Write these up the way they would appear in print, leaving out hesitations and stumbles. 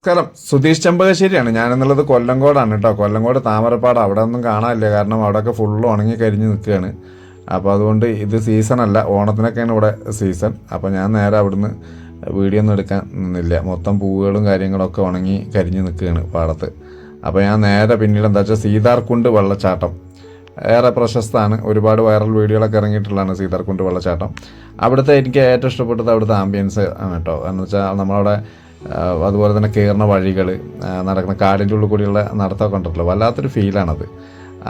നമസ്കാരം. സുധീഷ് ചെമ്പകശ്ശേരിയാണ് ഞാനെന്നുള്ളത്. കൊല്ലങ്കോടാണ് കേട്ടോ. കൊല്ലങ്കോട് താമരപ്പാട്. അവിടെ ഒന്നും കാണാനില്ല, കാരണം അവിടെയൊക്കെ ഫുള്ള് ഉണങ്ങി കരിഞ്ഞ് നിൽക്കുകയാണ്. അപ്പോൾ അതുകൊണ്ട് ഇത് സീസണല്ല, ഓണത്തിനൊക്കെയാണ് ഇവിടെ സീസൺ. അപ്പോൾ ഞാൻ നേരെ അവിടുന്ന് വീഡിയോ ഒന്നും എടുക്കാൻ നിന്നില്ല. മൊത്തം പൂവുകളും കാര്യങ്ങളൊക്കെ ഉണങ്ങി കരിഞ്ഞ് നിൽക്കുകയാണ് പാടത്ത്. അപ്പോൾ ഞാൻ നേരെ പിന്നീട് എന്താ വെച്ചാൽ സീതാർകുണ്ട് വെള്ളച്ചാട്ടം ഏറെ പ്രശസ്തമാണ്, ഒരുപാട് വൈറൽ വീഡിയോകളൊക്കെ ഇറങ്ങിയിട്ടുള്ളതാണ് സീതാർകുണ്ട് വെള്ളച്ചാട്ടം. അവിടുത്തെ എനിക്ക് ഏറ്റവും ഇഷ്ടപ്പെട്ടത് അവിടുത്തെ ആംബിയൻസ് ആണ് കേട്ടോ. എന്ന് വെച്ചാൽ നമ്മളവിടെ അതുപോലെ തന്നെ കയറുന്ന വഴികൾ, നടക്കുന്ന കാടിൻ്റെ ഉള്ളിൽ കൂടിയുള്ള നടത്തമൊക്കെ ഉണ്ടല്ലോ, വല്ലാത്തൊരു ഫീലാണത്.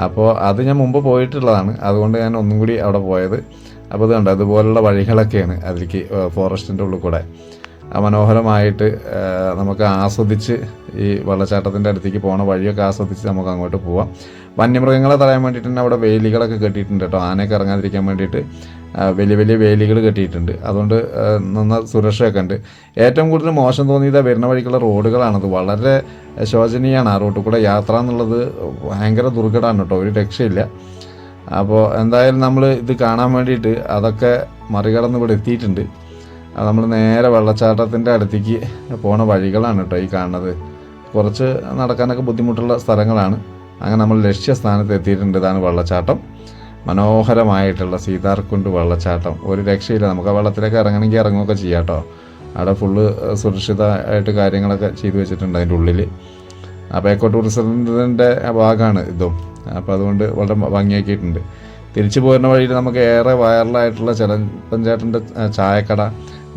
അപ്പോൾ അത് ഞാൻ മുമ്പ് പോയിട്ടുള്ളതാണ്, അതുകൊണ്ട് ഞാൻ ഒന്നും കൂടി അവിടെ പോയത്. അപ്പോൾ ഇത് കണ്ടോ, അതുപോലുള്ള വഴികളൊക്കെയാണ് അതിലേക്ക് ഫോറസ്റ്റിൻ്റെ ഉള്ളിൽ കൂടെ മനോഹരമായിട്ട് നമുക്ക് ആസ്വദിച്ച് ഈ വെള്ളച്ചാട്ടത്തിൻ്റെ അടുത്തേക്ക് പോകുന്ന വഴിയൊക്കെ ആസ്വദിച്ച് നമുക്ക് അങ്ങോട്ട് പോവാം. വന്യമൃഗങ്ങളെ തടയാൻ വേണ്ടിയിട്ട് തന്നെ അവിടെ വേലികളൊക്കെ കെട്ടിയിട്ടുണ്ട് കേട്ടോ. ആനയൊക്കെ ഇറങ്ങാതിരിക്കാൻ വേണ്ടിയിട്ട് വലിയ വലിയ വേലികൾ കെട്ടിയിട്ടുണ്ട്. അതുകൊണ്ട് നന്ന സുരക്ഷയൊക്കെ ഉണ്ട്. ഏറ്റവും കൂടുതൽ മോശം തോന്നിയത് വരുന്ന വഴിക്കുള്ള റോഡുകളാണത്. വളരെ ശോചനീയമാണ് ആ റോഡിൽ കൂടെ യാത്ര എന്നുള്ളത്. ഭയങ്കര ദുർഘടമാണ് കേട്ടോ, ഒരു രക്ഷയില്ല. അപ്പോൾ എന്തായാലും നമ്മൾ ഇത് കാണാൻ വേണ്ടിയിട്ട് അതൊക്കെ മറികടന്ന് ഇവിടെ എത്തിയിട്ടുണ്ട്. നമ്മൾ നേരെ വെള്ളച്ചാട്ടത്തിൻ്റെ അടുത്തേക്ക് പോണ വഴികളാണ് കേട്ടോ ഈ കാണുന്നത്. കുറച്ച് നടക്കാനൊക്കെ ബുദ്ധിമുട്ടുള്ള സ്ഥലങ്ങളാണ്. അങ്ങനെ നമ്മൾ ലക്ഷ്യസ്ഥാനത്ത് എത്തിയിട്ടുണ്ട്. ഇതാണ് വെള്ളച്ചാട്ടം, മനോഹരമായിട്ടുള്ള സീതാർകുണ്ട് വെള്ളച്ചാട്ടം. ഒരു രക്ഷയില്ല. നമുക്ക് ആ വെള്ളത്തിലേക്ക് ഇറങ്ങണമെങ്കിൽ ഇറങ്ങുകയൊക്കെ ചെയ്യാം കേട്ടോ. അവിടെ ഫുള്ള് സുരക്ഷിതമായിട്ട് കാര്യങ്ങളൊക്കെ ചെയ്തു വെച്ചിട്ടുണ്ട് അതിൻ്റെ ഉള്ളിൽ. അപ്പോൾ എക്കോ ടൂറിസത്തിൻ്റെ ഭാഗമാണ് ഇതും. അപ്പോൾ അതുകൊണ്ട് വളരെ ഭംഗിയാക്കിയിട്ടുണ്ട്. തിരിച്ചു പോരുന്ന വഴിയിൽ നമുക്ക് ഏറെ വൈറലായിട്ടുള്ള ചെലപ്പൻ ചേട്ടൻ്റെ ചായക്കട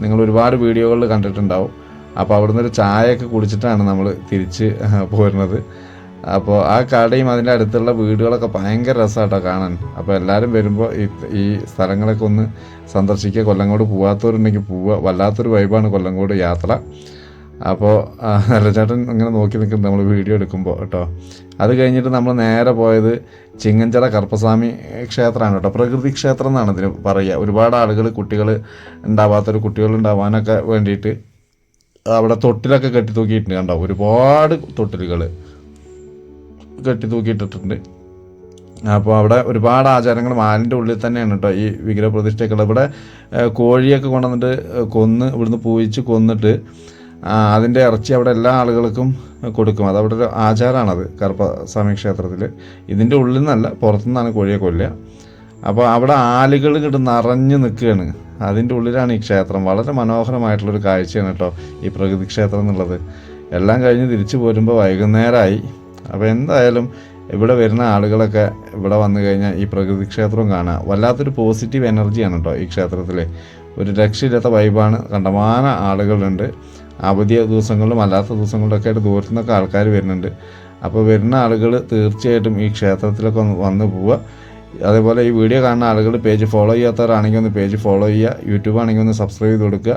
നിങ്ങൾ ഒരുപാട് വീഡിയോകളിൽ കണ്ടിട്ടുണ്ടാവും. അപ്പോൾ അവിടുന്ന് ഒരു ചായയൊക്കെ കുടിച്ചിട്ടാണ് നമ്മൾ തിരിച്ച് പോരുന്നത്. അപ്പോൾ ആ കടയും അതിൻ്റെ അടുത്തുള്ള വീടുകളൊക്കെ ഭയങ്കര രസമായിട്ടോ കാണാൻ. അപ്പോൾ എല്ലാവരും വരുമ്പോൾ ഈ സ്ഥലങ്ങളൊക്കെ ഒന്ന് സന്ദർശിക്കുക. കൊല്ലങ്കോട് പോകാത്തവരുണ്ടെങ്കിൽ പോവുക. വല്ലാത്തൊരു വൈബാണ് കൊല്ലങ്കോട് യാത്ര. അപ്പോൾ നല്ല ചേട്ടൻ ഇങ്ങനെ നോക്കി നിൽക്കുന്നത് നമ്മൾ വീഡിയോ എടുക്കുമ്പോൾ കേട്ടോ. അത് കഴിഞ്ഞിട്ട് നമ്മൾ നേരെ പോയത് ചിങ്ങഞ്ചിറ കറുപ്പസ്വാമി ക്ഷേത്രമാണ് കേട്ടോ. പ്രകൃതി ക്ഷേത്രം എന്നാണ് ഇതിന് പറയുക. ഒരുപാട് ആളുകൾ, കുട്ടികൾ ഉണ്ടാവാത്തൊരു കുട്ടികളുണ്ടാവാനൊക്കെ വേണ്ടിയിട്ട് അവിടെ തൊട്ടിലൊക്കെ കെട്ടി തൂക്കിയിട്ടുണ്ട് കണ്ടോ. ഒരുപാട് തൊട്ടിലുകൾ കെട്ടി തൂക്കിയിട്ടിട്ടുണ്ട്. അപ്പോൾ അവിടെ ഒരുപാട് ആചാരങ്ങൾ മാലിൻ്റെ ഉള്ളിൽ തന്നെയാണ് കേട്ടോ ഈ വിഗ്രഹപ്രതിഷ്ഠയൊക്കെ ഉള്ളത്. ഇവിടെ കോഴിയൊക്കെ കൊണ്ടുവന്നിട്ട് ഇവിടുന്ന് പൂജിച്ച് കൊന്നിട്ട് അതിൻ്റെ ഇറച്ചി അവിടെ എല്ലാ ആളുകൾക്കും കൊടുക്കും. അതവിടെ ഒരു ആചാരമാണത് കറുപ്പസ്വാമി ക്ഷേത്രത്തിൽ. ഇതിൻ്റെ ഉള്ളിൽ നിന്നല്ല, പുറത്തുനിന്നാണ് കോഴിയെ കൊല്ലുക. അപ്പോൾ അവിടെ ആലുകൾ ഇങ്ങോട്ട് നിറഞ്ഞു നിൽക്കുകയാണ്. അതിൻ്റെ ഉള്ളിലാണ് ഈ ക്ഷേത്രം. വളരെ മനോഹരമായിട്ടുള്ളൊരു കാഴ്ചയാണ് കേട്ടോ ഈ പ്രകൃതി ക്ഷേത്രം എന്നുള്ളത്. എല്ലാം കഴിഞ്ഞ് തിരിച്ചു പോരുമ്പോൾ വൈകുന്നേരമായി. അപ്പോൾ എന്തായാലും ഇവിടെ വരുന്ന ആളുകളൊക്കെ ഇവിടെ വന്നു കഴിഞ്ഞാൽ ഈ പ്രകൃതി ക്ഷേത്രവും കാണാം. വല്ലാത്തൊരു പോസിറ്റീവ് എനർജിയാണ് കേട്ടോ ഈ ക്ഷേത്രത്തിൽ. ഒരു രക്ഷയില്ലാത്ത വൈബാണ്. കണ്ടമാന ആളുകളുണ്ട്. അവധി ദിവസങ്ങളിലും അല്ലാത്ത ദിവസങ്ങളിലൊക്കെ ആയിട്ട് ദൂരത്തു നിന്നൊക്കെ ആൾക്കാർ വരുന്നുണ്ട്. അപ്പോൾ വരുന്ന ആളുകൾ തീർച്ചയായിട്ടും ഈ ക്ഷേത്രത്തിലൊക്കെ ഒന്ന് വന്ന് പോവുക. അതേപോലെ ഈ വീഡിയോ കാണുന്ന ആളുകൾ പേജ് ഫോളോ ചെയ്യാത്തവരാണെങ്കിൽ ഒന്ന് പേജ് ഫോളോ ചെയ്യുക. യൂട്യൂബ് ആണെങ്കിൽ ഒന്ന് സബ്സ്ക്രൈബ് ചെയ്ത് കൊടുക്കുക.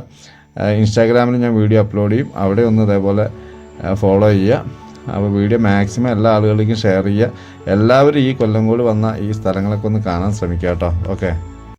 ഇൻസ്റ്റാഗ്രാമിൽ ഞാൻ വീഡിയോ അപ്ലോഡ് ചെയ്യും, അവിടെ ഒന്ന് ഇതേപോലെ ഫോളോ ചെയ്യുക. അപ്പോൾ വീഡിയോ മാക്സിമം എല്ലാ ആളുകളിലേക്കും ഷെയർ ചെയ്യുക. എല്ലാവരും ഈ കൊല്ലങ്കോട് വന്ന ഈ സ്ഥലങ്ങളൊക്കെ ഒന്ന് കാണാൻ ശ്രമിക്കുക കേട്ടോ. ഓക്കെ.